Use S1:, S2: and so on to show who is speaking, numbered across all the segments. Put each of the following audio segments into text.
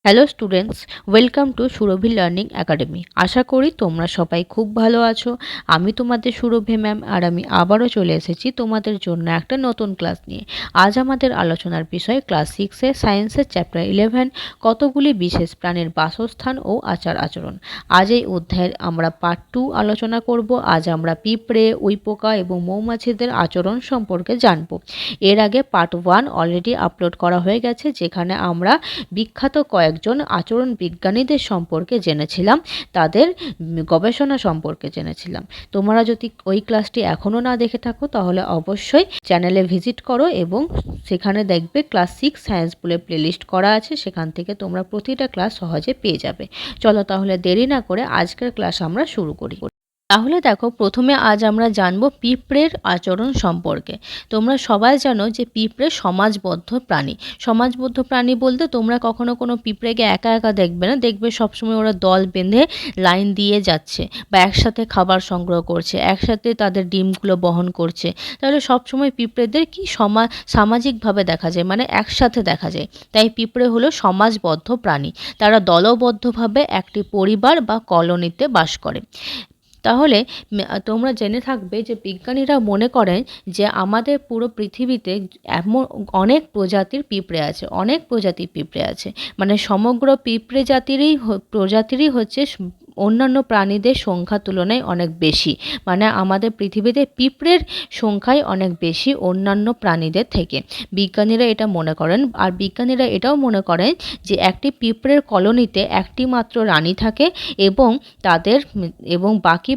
S1: Hello students, welcome to Surabhi learning academy. আশা করি তোমরা সবাই খুব ভালো আছো। আমি তোমাদের সুরভি ম্যাম, আর আমি আবারও চলে এসেছি তোমাদের জন্য একটা নতুন ক্লাস নিয়ে। আজ আমাদের আলোচনার বিষয় ক্লাস 6-এ সায়েন্সের চ্যাপ্টার 11 কতগুলি বিশেষ প্রাণীর বাসস্থান ও আচার আচরণ। আজ এই অধ্যায়ের আমরা পার্ট 2 আলোচনা করব। আজ আমরা পিঁপড়ে, উইপোকা এবং মৌমাছিদের আচরণ সম্পর্কে জানব। এর আগে পার্ট 1 অলরেডি আপলোড করা হয়ে গেছে, যেখানে আমরা বিখ্যাত কয়েকজন আচরণ বিজ্ঞানীদের সম্পর্কে জেনেছিলাম, তাদের গবেষণা সম্পর্কে জেনেছিলাম। তোমরা যদি ওই ক্লাসটি এখনও না দেখে থাকো তাহলে অবশ্যই চ্যানেলে ভিজিট করো এবং সেখানে দেখবে ক্লাস 6 সায়েন্স বলে প্লেলিস্ট করা আছে, সেখান থেকে তোমরা প্রতিটা ক্লাস সহজে পেয়ে যাবে। চলো তাহলে দেরি না করে আজকের ক্লাস আমরা শুরু করি। তাহলে দেখো, প্রথমে আজ আমরা জানবো পিঁপড়ের আচরণ সম্পর্কে। তোমরা সবাই জানো যে পিঁপড়ে সমাজবদ্ধ প্রাণী। সমাজবদ্ধ প্রাণী বলতে তোমরা কখনো কোনো পিঁপড়েকে একা একা দেখবে না, দেখবে সবসময় ওরা দল বেঁধে লাইন দিয়ে যাচ্ছে বা একসাথে খাবার সংগ্রহ করছে, একসাথে তাদের ডিমগুলো বহন করছে। তাহলে সবসময় পিঁপড়েদের কি সামাজিকভাবে দেখা যায়, মানে একসাথে দেখা যায়। তাই পিঁপড়ে হলো সমাজবদ্ধ প্রাণী। তারা দলবদ্ধভাবে একটি পরিবার বা কলোনিতে বাস করে। তাহলে তোমরা জেনে থাকবে যে বিজ্ঞানীরা মনে করেন যে আমাদের পুরো পৃথিবীতে এমন অনেক প্রজাতির পিঁপড়ে আছে, অনেক প্রজাতির পিঁপড়ে আছে। মানে সমগ্র পিঁপড়ে প্রজাতিরই হচ্ছে অন্যান্য প্রাণীদের সংখ্যার তুলনায় অনেক বেশি। মানে আমাদের পৃথিবীতে পিঁপড়ের সংখ্যাই অনেক বেশি অন্যান্য প্রাণীদের থেকে। বিজ্ঞানীরা এটা মনে করেন। আর বিজ্ঞানীরা এটাও মনে করেন যে একটি পিঁপড়ের কলোনিতে একটি মাত্র রানী থাকে এবং বাকি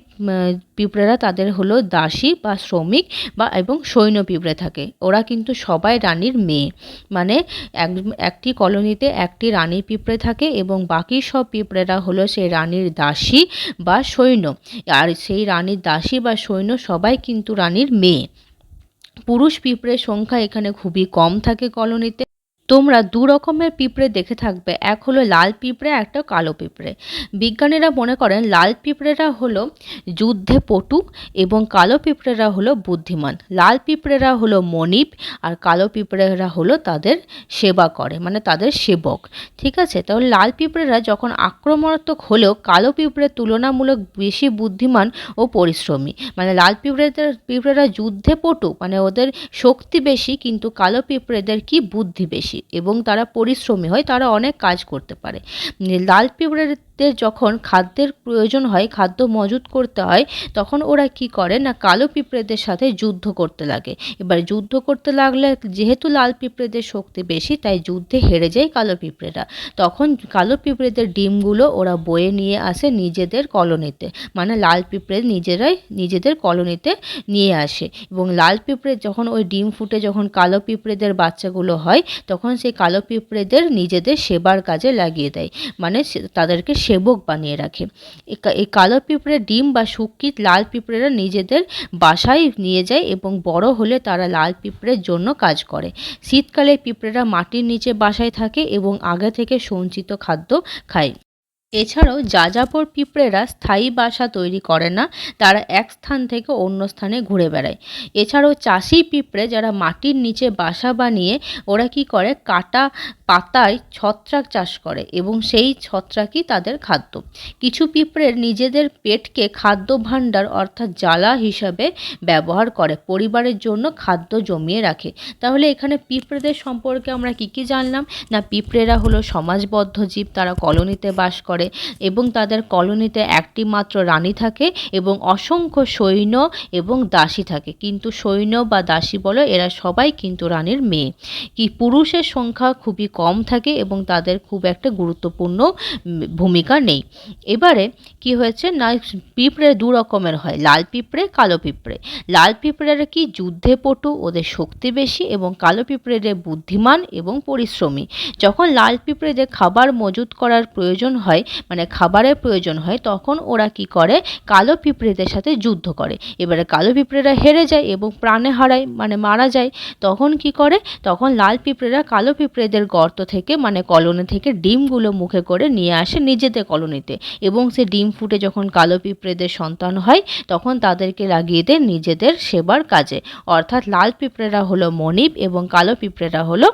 S1: পিঁপড়েরা তাদের হলো দাসী বা শ্রমিক এবং সৈন্য পিঁপড়ে থাকে। ওরা কিন্তু সবাই রানীর মেয়ে। মানে একটি কলোনিতে একটি রানী পিঁপড়ে থাকে এবং বাকি সব পিঁপড়েরা হলো সেই রানীর দাসী বা সৈন্য। আর সেই রানীর দাসী বা সৈন্য সবাই কিন্তু রানীর মেয়ে। পুরুষ পিঁপড়ের সংখ্যা এখানে খুবই কম থাকে কলোনিতে। তোমরা দু রকমের পিঁপড়ে দেখে থাকবে, এক হলো লাল পিঁপড়ে, একটা কালো পিঁপড়ে। বিজ্ঞানীরা মনে করেন লাল পিঁপড়েরা হলো যুদ্ধে পটু এবং কালো পিঁপড়েরা হলো বুদ্ধিমান। লাল পিঁপড়েরা হলো মনিব আর কালো পিঁপড়েরা হলো তাদের সেবা করে, মানে তাদের সেবক। ঠিক আছে, তাহলে লাল পিঁপড়েরা যখন আক্রমণাত্মক হলেও কালো পিঁপড়ের তুলনামূলক বেশি বুদ্ধিমান ও পরিশ্রমী। মানে লাল পিঁপড়েরা যুদ্ধে পটু, মানে ওদের শক্তি বেশি, কিন্তু কালো পিঁপড়েদের কি বুদ্ধি বেশি এবং তারা পরিশ্রমী হয়, তারা অনেক কাজ করতে পারে। লাল পিঁপড়েদের যখন খাদ্যের প্রয়োজন হয়, খাদ্য মজুত করতে হয়, তখন ওরা কি করে না কালো পিঁপড়েদের সাথে যুদ্ধ করতে লাগে। এবার যুদ্ধ করতে লাগলে যেহেতু লাল পিঁপড়েদের শক্তি বেশি, তাই যুদ্ধে হেরে যায় কালো পিঁপড়েরা। তখন কালো পিঁপড়েদের ডিমগুলো ওরা বয়ে নিয়ে আসে নিজেদের কলোনিতে। মানে লাল পিঁপড়ে নিজেরাই নিজেদের কলোনিতে নিয়ে আসে এবং লাল পিঁপড়ে যখন ওই ডিম ফুটে যখন কালো পিঁপড়েদের বাচ্চাগুলো হয়, তখন সেই কালো পিঁপড়েদের নিজেদের সেবার কাজে লাগিয়ে দেয়। মানে তাদেরকে সেবক বানিয়ে রাখে। এই কালো পিঁপড়ের ডিম বা শুটকি লাল পিঁপড়েরা নিজেদের বাসায় নিয়ে যায় এবং বড় হলে তারা লাল পিঁপড়ের জন্য কাজ করে। শীতকালে পিঁপড়েরা মাটির নিচে বাসায় থাকে এবং আগে থেকে সঞ্চিত খাদ্য খায়। এছাড়াও যাযাবর পিঁপড়েরা স্থায়ী বাসা তৈরি করে না, তারা এক স্থান থেকে অন্য স্থানে ঘুরে বেড়ায়। এছাড়াও চাষি পিঁপড়ে যারা মাটির নিচে বাসা বানিয়ে ওরা কি করে কাটা পাতায় ছত্রাক চাষ করে এবং সেই ছত্রাকই তাদের খাদ্য। কিছু পিঁপড়ের নিজেদের পেটকে খাদ্য ভাণ্ডার অর্থাৎ জ্বালা হিসাবে ব্যবহার করে, পরিবারের জন্য খাদ্য জমিয়ে রাখে। তাহলে এখানে পিঁপড়েদের সম্পর্কে আমরা কি জানলাম না, পিঁপড়েরা হলো সমাজবদ্ধ জীব, তারা কলোনিতে বাস করে এবং তাদের কলোনিতে একটি মাত্র রানী থাকে এবং অসংখ্য সৈন্য এবং দাসী থাকে। কিন্তু সৈন্য বা দাসী বলো, এরা সবাই কিন্তু রানীর মেয়ে। পুরুষের সংখ্যা খুবই কম থাকে এবং তাদের খুব একটা গুরুত্বপূর্ণ ভূমিকা নেই। এবারে কি হয়েছে না, পিঁপড়ে দু রকমের হয়, লাল পিঁপড়ে, কালো পিঁপড়ে। লাল পিঁপড়েরা কি যুদ্ধে পটু, ওদের শক্তি বেশি, এবং কালো পিঁপড়েদের বুদ্ধিমান এবং পরিশ্রমী। যখন লাল পিঁপড়েদের খাবার মজুত করার প্রয়োজন হয়, মানে খাবারের প্রয়োজন হয়, তখন ওরা কি করে কালো পিঁপড়েদের সাথে যুদ্ধ করে। এবারে কালো পিঁপড়েরা হেরে যায় এবং প্রাণে হারায়, মানে মারা যায়। তখন কি করে, তখন লাল পিঁপড়েরা কালো পিঁপড়েদের গর্ত থেকে, মানে কলোনি থেকে ডিমগুলো মুখে করে নিয়ে আসে নিজেদের কলোনিতে এবং সে ডিম ফুটে যখন কালো পিঁপড়েদের সন্তান হয়, তখন তাদেরকে লাগিয়ে দেয় নিজেদের সেবার কাজে। অর্থাৎ লাল পিঁপড়েরা হলো মনিব এবং কালো পিঁপড়েরা হলো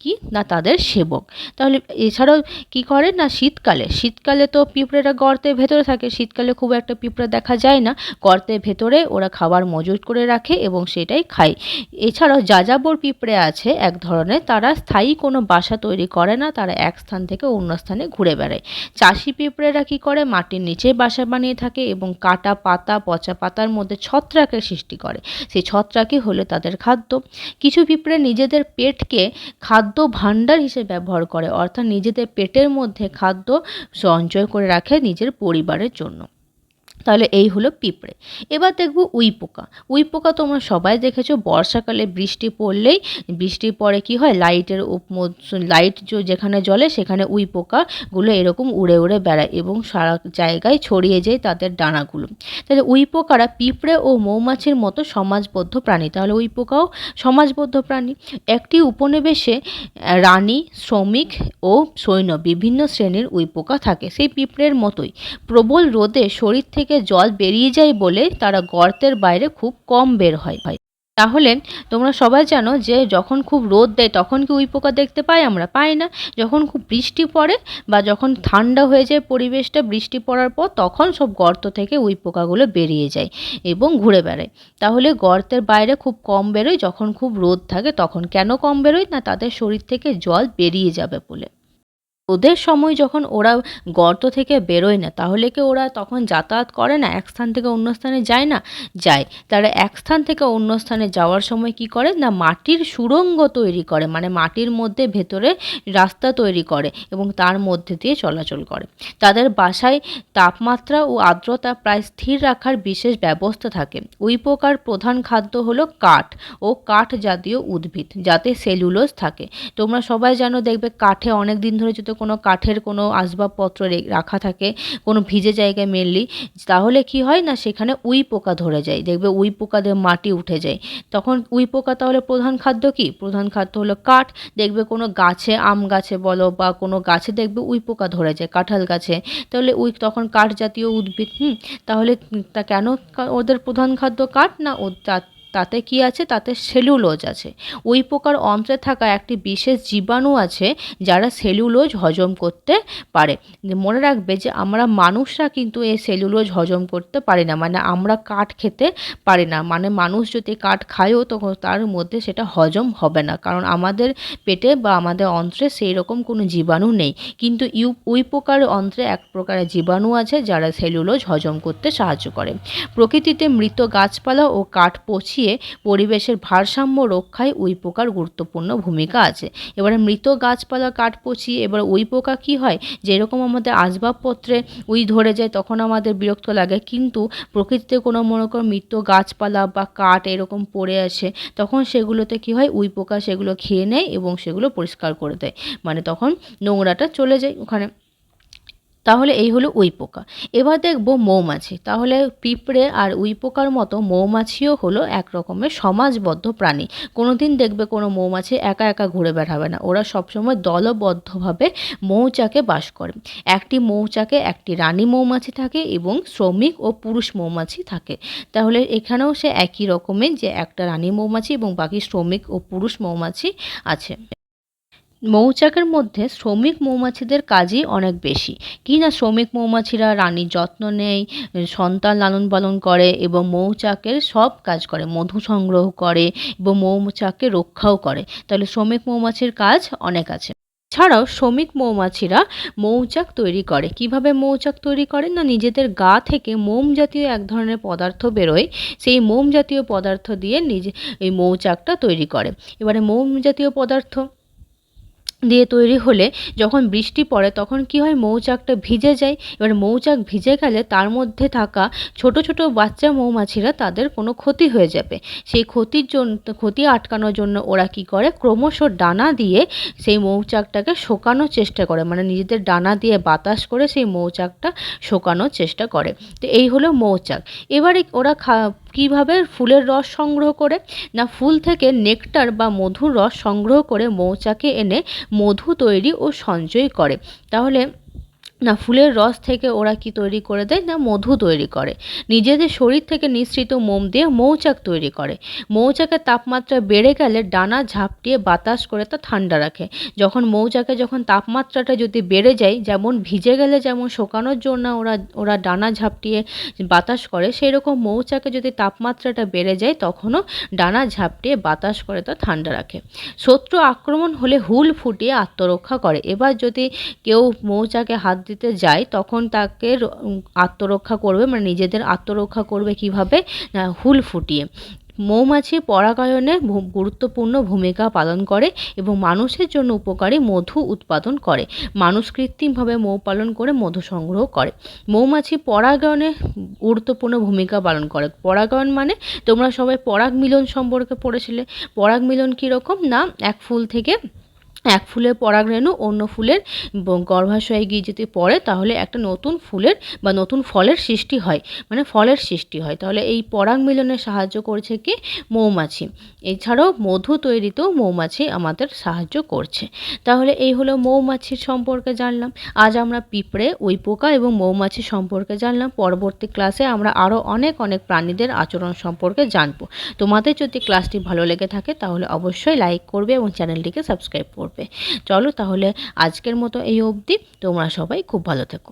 S1: কি না তাদের সেবক। তাহলে এছাড়াও কি করে না শীতকালে তো পিঁপড়েরা গর্তের ভেতরে থাকে, শীতকালে খুব একটা পিঁপড়ে দেখা যায় না, গর্তের ভেতরে ওরা খাবার মজুত করে রাখে এবং সেটাই খায়। এছাড়াও যাযাবর পিঁপড়ে আছে এক ধরনের, তারা স্থায়ী কোনো বাসা তৈরি করে না, তারা এক স্থান থেকে অন্য স্থানে ঘুরে বেড়ায়। চাষি পিঁপড়েরা কি করে মাটির নিচে বাসা বানিয়ে থাকে এবং কাটা পাতা পচা পাতার মধ্যে ছত্রাকের সৃষ্টি করে, সেই ছত্রাকই হলো তাদের খাদ্য। কিছু পিঁপড়ে নিজেদের পেটকে খাদ্য ভাণ্ডার হিসেবে ব্যবহার করে, অর্থাৎ নিজেদের পেটের মধ্যে খাদ্য সঞ্চয় করে রাখে নিজের পরিবারের জন্য। তাহলে এই হলো পিঁপড়ে। এবার দেখব উইপোকা। উইপোকা তোমরা সবাই দেখেছো, বর্ষাকালে বৃষ্টি পড়লেই, বৃষ্টির পরে কি হয়, লাইট যেখানে জ্বলে সেখানে উইপোকাগুলো এরকম উড়ে উড়ে বেড়ায় এবং সারা জায়গায় ছড়িয়ে যায় তাদের ডানাগুলো। তাহলে উইপোকারা পিঁপড়ে ও মৌমাছির মতো সমাজবদ্ধ প্রাণী। তাহলে উইপোকাও সমাজবদ্ধ প্রাণী। একটি উপনিবেশে রানী, শ্রমিক ও সৈন্য বিভিন্ন শ্রেণীর উইপোকা থাকে, সেই পিঁপড়ের মতোই। প্রবল রোদে শরীর থেকে জল বেরিয়ে যায় বলে তারা গর্তের বাইরে খুব কম বের হয়। তাহলে তোমরা সবাই জানো যে যখন খুব রোদ দেয় তখন কি উইপোকা দেখতে পাই? আমরা পাই না। যখন খুব বৃষ্টি পড়ে বা যখন ঠান্ডা হয়ে যায় পরিবেশটা বৃষ্টি পড়ার পর, তখন সব গর্ত থেকে উইপোকাগুলো বেরিয়ে যায় এবং ঘুরে বেড়ায়। তাহলে গর্তের বাইরে খুব কম বেরোয় যখন খুব রোদ থাকে তখন। কেন কম বেরোয় না, তাদের শরীর থেকে জল বেরিয়ে যাবে বলে। রোদের সময় যখন ওরা গর্ত থেকে বেরোয় না, তাহলে কি ওরা তখন যাতায়াত করে না, এক স্থান থেকে অন্য স্থানে যায় না? যায়। তারা এক স্থান থেকে অন্য স্থানে যাওয়ার সময় কি করে না, মাটির সুড়ঙ্গ তৈরি করে, মানে মাটির মধ্যে ভেতরে রাস্তা তৈরি করে এবং তার মধ্যে দিয়ে চলাচল করে। তাদের বাসায় তাপমাত্রা ও আর্দ্রতা প্রায় স্থির রাখার বিশেষ ব্যবস্থা থাকে। উইপোকার প্রধান খাদ্য হলো কাঠ ও কাঠ জাতীয় উদ্ভিদ, যাতে সেলুলোজ থাকে। তোমরা সবাই জানো, দেখবে কাঠে অনেক দিন ধরে যদি কোনো কাঠের কোনো আসবাবপত্র রাখা থাকে কোনো ভিজে জায়গায় মেনলি, তাহলে কি হয় না সেখানে উইপোকা ধরে যায়, দেখবে উইপোকাদের মাটি উঠে যায়। তখন উইপোকা তাহলে প্রধান খাদ্য কি? প্রধান খাদ্য হলো কাঠ। দেখবে কোনো গাছে, আম গাছে বলো বা কোনো গাছে দেখবে উইপোকা ধরে যায়, কাঁঠাল গাছে, তাহলে তখন কাঠ জাতীয় উদ্ভিদ। তাহলে তা কেন ওদের প্রধান খাদ্য কাঠ না, তাতে কি আছে, তাতে সেলুলোজ আছে। উইপোকার অন্ত্রে থাকা একটি বিশেষ জীবাণু আছে যারা সেলুলোজ হজম করতে পারে। মনে রাখবে যে আমরা মানুষরা কিন্তু এই সেলুলোজ হজম করতে পারি না, মানে আমরা কাঠ খেতে পারি না, মানে মানুষ যদি কাঠ খায়ও তখন তার মধ্যে সেটা হজম হবে না, কারণ আমাদের পেটে বা আমাদের অন্ত্রে সেই রকম কোনো জীবাণু নেই। কিন্তু উইপোকার অন্ত্রে এক প্রকারের জীবাণু আছে যারা সেলুলোজ হজম করতে সাহায্য করে। প্রকৃতিতে মৃত গাছপালা ও কাঠ পচিয়ে পরিবেশের ভারসাম্য রক্ষায় উইপোকার গুরুত্বপূর্ণ ভূমিকা আছে। এবারে মৃত গাছপালা কাঠ পচিয়ে এবার উইপোকা কি হয়, যেরকম আমাদের আসবাবপত্রে ধরে যায় তখন আমাদের বিরক্ত লাগে, কিন্তু প্রকৃতিতে কোনো মনে করো মৃত গাছপালা বা কাঠ এরকম পড়ে আছে, তখন সেগুলোতে কি হয়, উইপোকা সেগুলো খেয়ে নেয় এবং সেগুলো পরিষ্কার করে দেয়, মানে তখন নোংরাটা চলে যায় ওখানে। তাহলে এই হলো উইপোকা। এবার দেখব মৌমাছি। তাহলে পিঁপড়ে আর উইপোকার মতো মৌমাছিও হলো এক রকমের সমাজবদ্ধ প্রাণী। কোনোদিন দেখবে কোনো মৌমাছি একা একা ঘুরে বেড়াবে না, ওরা সবসময় দলবদ্ধভাবে মৌচাকে বাস করে। একটি মৌচাকে একটি রানী মৌমাছি থাকে এবং শ্রমিক ও পুরুষ মৌমাছি থাকে। তাহলে এখানেও সে একই রকমের, যে একটা রানী মৌমাছি এবং বাকি শ্রমিক ও পুরুষ মৌমাছি আছে। মৌচাকের মধ্যে শ্রমিক মৌমাছিদের কাজই অনেক বেশি। কি না, শ্রমিক মৌমাছিরা রানীর যত্ন নেয়, সন্তান লালন পালন করে এবং মৌচাকের সব কাজ করে, মধু সংগ্রহ করে এবং মৌচাককে রক্ষাও করে। তাহলে শ্রমিক মৌমাছির কাজ অনেক আছে। ছাড়াও শ্রমিক মৌমাছিরা মৌচাক তৈরি করে। কিভাবে মৌচাক তৈরি করে না, নিজেদের গা থেকে মোম জাতীয় এক ধরনের পদার্থ বেরোয়, সেই মোম জাতীয় পদার্থ দিয়ে এই মৌচাকটা তৈরি করে। এবারে মোম জাতীয় পদার্থ দিয়ে তৈরি হলে যখন বৃষ্টি পড়ে তখন কি হয়, মৌচাকটা ভিজে যায়। এবার মৌচাক ভিজে গেলে তার মধ্যে থাকা ছোট ছোট বাচ্চা মৌমাছিরা তাদের কোনো ক্ষতি হয়ে যাবে, সেই ক্ষতি আটকানোর জন্য ওরা কি করে, ক্রমশ ডানা দিয়ে সেই মৌচাকটাকে শোকানোর চেষ্টা করে, মানে নিজেদের ডানা দিয়ে বাতাস করে সেই মৌচাকটা শোকানোর চেষ্টা করে। তো এই হলো মৌচাক। এবারে ওরা কিভাবে ফুলের রস সংগ্রহ করে না, ফুল থেকে নেকটার বা মধুর রস সংগ্রহ করে মৌচাকে এনে মধু তৈরি ও সঞ্চয় করে। তাহলে না, ফুলের রস থেকে ওরা কি তৈরি করে দেয় না মধু তৈরি করে। নিজেদের শরীর থেকে নিঃসৃত মোম দিয়ে মৌচাক তৈরি করে। মৌচাকের তাপমাত্রা বেড়ে গেলে ডানা ঝাপটিয়ে বাতাস করে তা ঠান্ডা রাখে। যখন তাপমাত্রাটা যদি বেড়ে যায়, যেমন ভিজে গেলে যেমন শুকানোর জন্য ওরা ওরা ডানা ঝাপটিয়ে বাতাস করে, সেই রকম মৌচাকে যদি তাপমাত্রাটা বেড়ে যায় তখনও ডানা ঝাপটিয়ে বাতাস করে তা ঠান্ডা রাখে। শত্রু আক্রমণ হলে হুল ফুটিয়ে আত্মরক্ষা করে। এবার যদি কেউ মৌচাকে হাত দিতে যায় তখন তাকে আত্মরক্ষা করবে, মানে নিজেদের আত্মরক্ষা করবে কিভাবে, না হুল ফুটিয়ে। মৌমাছি পরাগায়নে গুরুত্বপূর্ণ ভূমিকা পালন করে এবং মানুষের জন্য উপকারী মধু উৎপাদন করে। মানুষ কৃত্রিমভাবে মৌ পালন করে মধু সংগ্রহ করে। মৌমাছি পরাগায়নে গুরুত্বপূর্ণ ভূমিকা পালন করে। পরাগায়ন মানে তোমরা সবাই পরাগ মিলন সম্পর্কে পড়েছিলে। পরাগ মিলন কীরকম, না এক ফুল থেকে এক ফুলের পরাগরেণু অন্য ফুলের গর্ভাশয়ে গিয়ে যদি পড়ে তাহলে একটা নতুন ফুলের বা নতুন ফলের সৃষ্টি হয়, মানে ফলের সৃষ্টি হয়। তাহলে এই পরাগ মিলনে সাহায্য করছে কি, মৌমাছি। এছাড়াও মধু তৈরিতেও মৌমাছি আমাদের সাহায্য করছে। তাহলে এই হলো মৌমাছির সম্পর্কে জানলাম। আজ আমরা পিঁপড়ে, উইপোকা এবং মৌমাছি সম্পর্কে জানলাম। পরবর্তী ক্লাসে আমরা আরও অনেক প্রাণীদের আচরণ সম্পর্কে জানবো। তোমাদের যদি ক্লাসটি ভালো লেগে থাকে তাহলে অবশ্যই লাইক করবে এবং চ্যানেলটিকে সাবস্ক্রাইব করবে। চলো তাহলে আজকের মতো এই অবধি। তোমরা সবাই খুব ভালো থেকো।